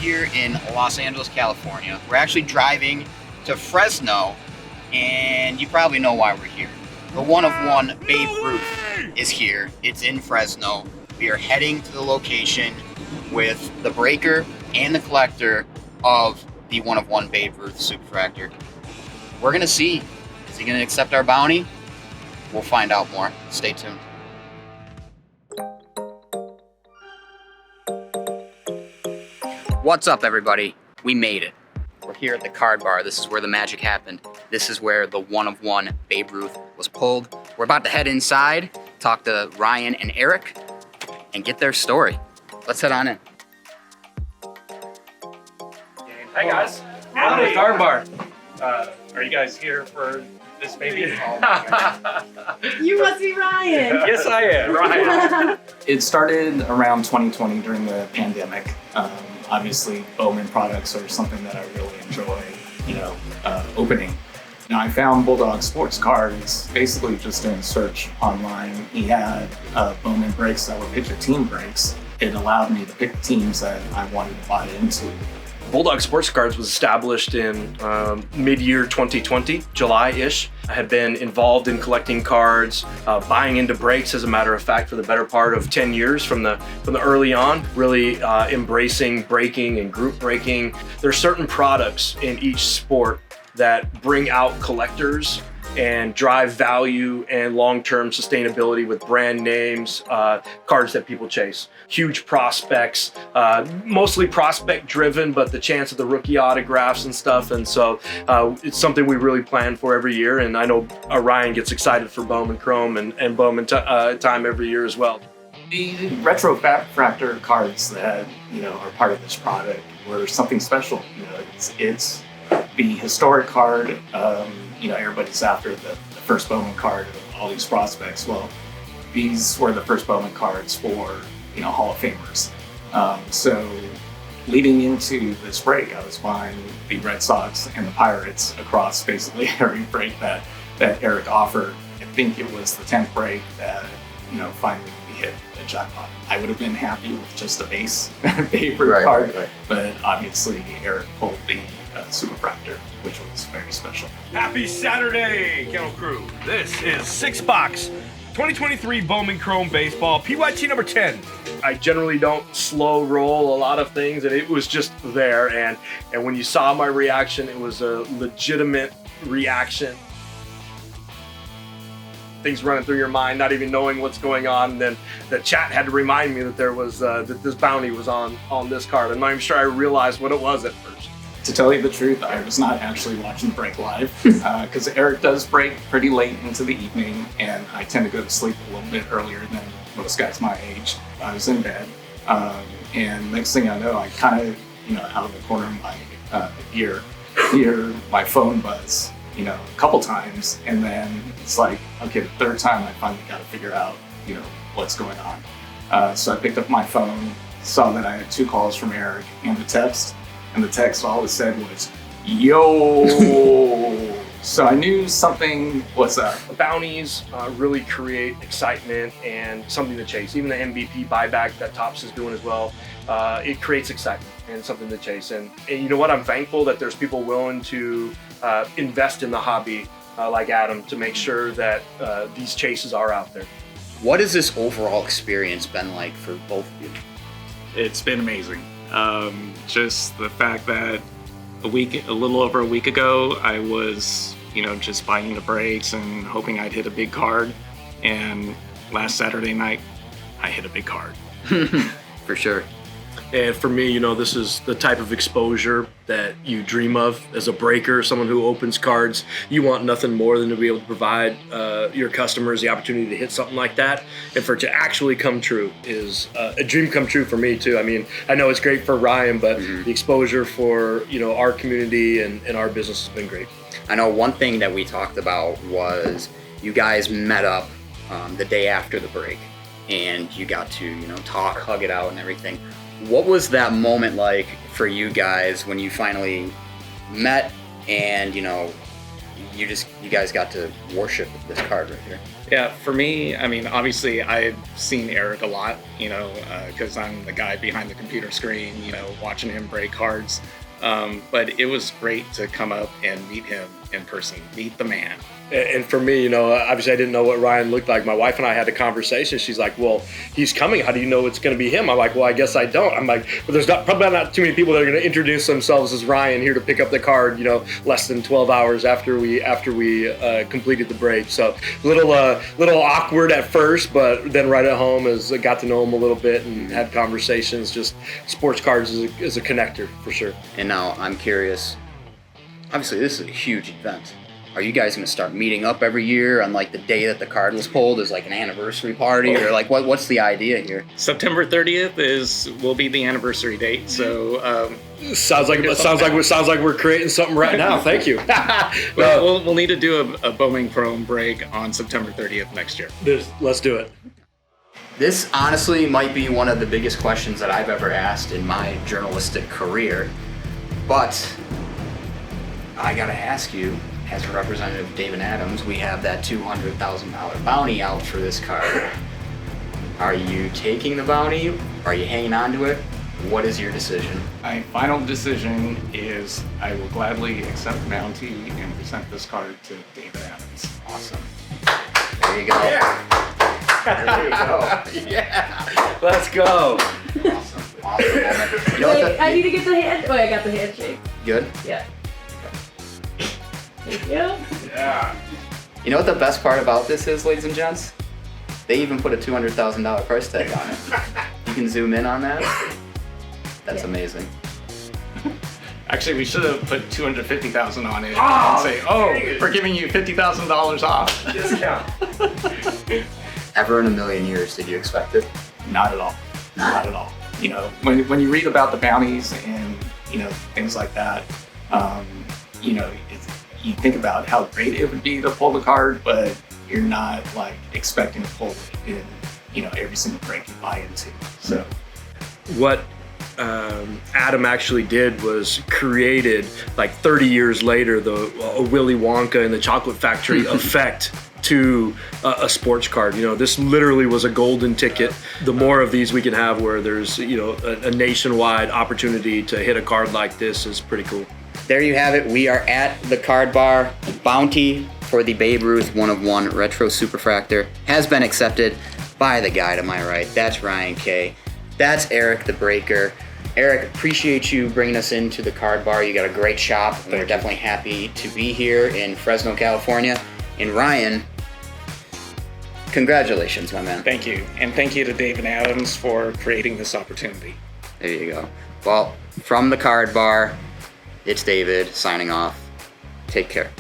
Here in Los Angeles, California. We're actually driving to Fresno, and you probably know why we're here. The one-of-one Babe Ruth is here. It's in Fresno. We are heading to the location with the breaker and the collector of the one-of-one Babe Ruth Superfractor. We're gonna see, is he gonna accept our bounty? We'll find out more. Stay tuned. What's up, everybody? We made it. We're here at the card bar. This is where the magic happened. This is where the one-of-one Babe Ruth was pulled. We're about to head inside, talk to Ryan and Eric, and get their story. Let's head on in. Hey guys, welcome to the card bar. Are you guys here for this baby? You must be Ryan. Yes, I am. Ryan. It started around 2020 during the pandemic. Obviously, Bowman products are something that I really enjoy, opening. Now, I found Bulldog Sports Cards basically just doing search online. He had Bowman breaks that were picture team breaks. It allowed me to pick teams that I wanted to buy into. Bulldog Sports Cards was established in mid-year 2020, July-ish. I had been involved in collecting cards, buying into breaks, as a matter of fact, for the better part of 10 years from the early on, really embracing breaking and group breaking. There are certain products in each sport that bring out collectors and drive value and long-term sustainability with brand names, cards that people chase. Huge prospects, mostly prospect-driven, but the chance of the rookie autographs and stuff. And so it's something we really plan for every year. And I know Ryan gets excited for Bowman Chrome and Bowman time every year as well. The Retrofractor cards that are part of this product were something special. It's the historic card. Everybody's after the first Bowman card of all these prospects. Well, these were the first Bowman cards for, Hall of Famers. So leading into this break, I was buying the Red Sox and the Pirates across basically every break that Eric offered. I think it was the 10th break that, finally we hit the jackpot. I would have been happy with just a base Babe Ruth card, right. But obviously Eric pulled the Superfractor, which was very special. Happy Saturday, Kennel Crew. This is 6-box 2023 Bowman Chrome Baseball, PYT number 10. I generally don't slow roll a lot of things, and it was just there. And when you saw my reaction, it was a legitimate reaction. Things running through your mind, not even knowing what's going on. And then the chat had to remind me that there was that this bounty was on this card. I'm not even sure I realized what it was at first. To tell you the truth, I was not actually watching the break live because Eric does break pretty late into the evening, and I tend to go to sleep a little bit earlier than most guys my age. I was in bed, and next thing I know, I kind of, out of the corner of my ear, hear my phone buzz, a couple times, and then it's like, okay, the third time I finally got to figure out, what's going on. So I picked up my phone, saw that I had 2 calls from Eric and the text. And the text, all it said was, yo. So I knew something was up. Bounties really create excitement and something to chase. Even the MVP buyback that Topps is doing as well, it creates excitement and something to chase. And you know what? I'm thankful that there's people willing to invest in the hobby like Adam to make sure that these chases are out there. What has this overall experience been like for both of you? It's been amazing. Just the fact that a little over a week ago, I was, just buying the breaks and hoping I'd hit a big card. And last Saturday night, I hit a big card. For sure. And for me, this is the type of exposure that you dream of as a breaker, someone who opens cards. You want nothing more than to be able to provide your customers the opportunity to hit something like that. And for it to actually come true is a dream come true for me too. I mean, I know it's great for Ryan, but the exposure for, our community and our business has been great. I know one thing that we talked about was you guys met up the day after the break. and you got to, you know, talk, hug it out and everything. What was that moment like for you guys when you finally met and, you know, you guys got to worship this card right here? Yeah, for me, I mean, obviously I've seen Eric a lot, you know, because I'm the guy behind the computer screen, you know, watching him break cards. But it was great to come up and meet him in person, meet the man. And for me, you know, obviously I didn't know what Ryan looked like. My wife and I had a conversation. She's like, well, he's coming. How do you know it's going to be him? I'm like, well, I guess I don't. I'm like, but there's probably not too many people that are going to introduce themselves as Ryan here to pick up the card, you know, less than 12 hours after we completed the break. So little awkward at first, but then right at home as I got to know him a little bit and had conversations. Just sports cards is a connector for sure. And now I'm curious, obviously this is a huge event. Are you guys going to start meeting up every year on like the day that the card was pulled as like an anniversary party, or like what's the idea here? September 30th will be the anniversary date. So sounds like we're creating something right now. Thank you. we'll need to do a Bowman Chrome break on September 30th next year. Let's do it. This honestly might be one of the biggest questions that I've ever asked in my journalistic career, but I gotta ask you, as a representative of David Adams, we have that $200,000 bounty out for this card. Are you taking the bounty? Are you hanging on to it? What is your decision? My final decision is I will gladly accept the bounty and present this card to David Adams. Awesome. There you go. Yeah. There you go. Yeah. Let's go. Awesome. Awesome. You know Wait, I need to get the hand. Oh, I got the handshake. Good? Yeah. Thank you. Yeah. You know what the best part about this is, ladies and gents? They even put a $200,000 price tag on it. You can zoom in on that. That's amazing. Actually, we should have put $250,000 on it and say, "Oh, we're giving you $50,000 off." Discount. Ever in a million years did you expect it? Not at all. Not at all. You know, when you read about the bounties and, you know, things like that, you know, you think about how great it would be to pull the card, but you're not like expecting to pull it in, you know, every single break you buy into. So What Adam actually did was created like 30 years later the Willy Wonka and the Chocolate Factory effect to a sports card. You know, this literally was a golden ticket. The more of these we can have where there's, you know, a nationwide opportunity to hit a card like this is pretty cool. There you have it. We are at the card bar. Bounty for the Babe Ruth 1/1 Retro Superfractor has been accepted by the guy to my right. That's Ryan K. That's Eric the Breaker. Eric, appreciate you bringing us into the card bar. You got a great shop. We're definitely happy to be here in Fresno, California. And Ryan, congratulations, my man. Thank you. And thank you to David Adams for creating this opportunity. There you go. Well, from the card bar, it's David signing off. Take care.